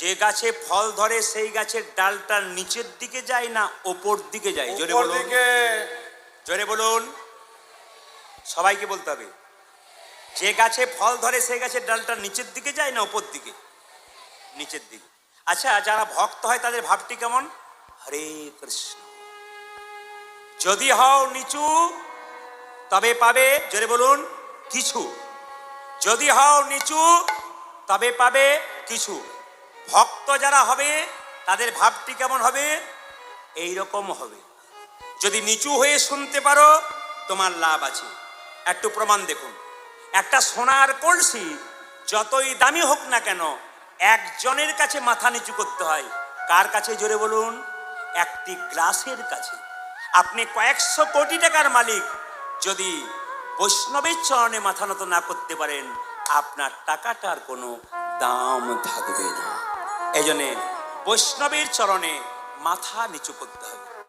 যে গাছে ফল ধরে সেই গাছের ডালটা নিচের দিকে যায় না ওপর দিকে যায়? জোরে উপর বলুন, দিকে। জোরে বলুন, সবাইকে বলতে হবে। যে গাছে ফল ধরে সেই গাছের ডালটা নিচের দিকে যায় না ওপর দিকে? নিচের দিকে। আচ্ছা, যারা ভক্ত হয় তাদের ভাবটি কেমন? হরে কৃষ্ণ। যদি হও নিচু তবে পাবে, জোরে বলুন, কিছু। যদি হও নিচু তবে পাবে কিছু। ভক্ত যারা হবে তাদের ভাবটি কেমন হবে? এই রকম হবে। যদি নিচু হয়ে শুনতে পারো তোমার লাভ আছে। একটু প্রমাণ দেখুন। একটা সোনার কলসি যতই দামি হোক না কেন একজনের কাছে মাথা নিচু করতে হয়। কার কাছে? জোরে বলুন, একটি গ্লাসের কাছে। আপনি কয়েকশো কোটি টাকার মালিক, যদি বৈষ্ণবের চরণে মাথা নত না করতে পারেন আপনার টাকাটার কোনো দাম থাকবে না। এই জন্যে বৈষ্ণবের চরণে মাথা নিচু করতে হবে।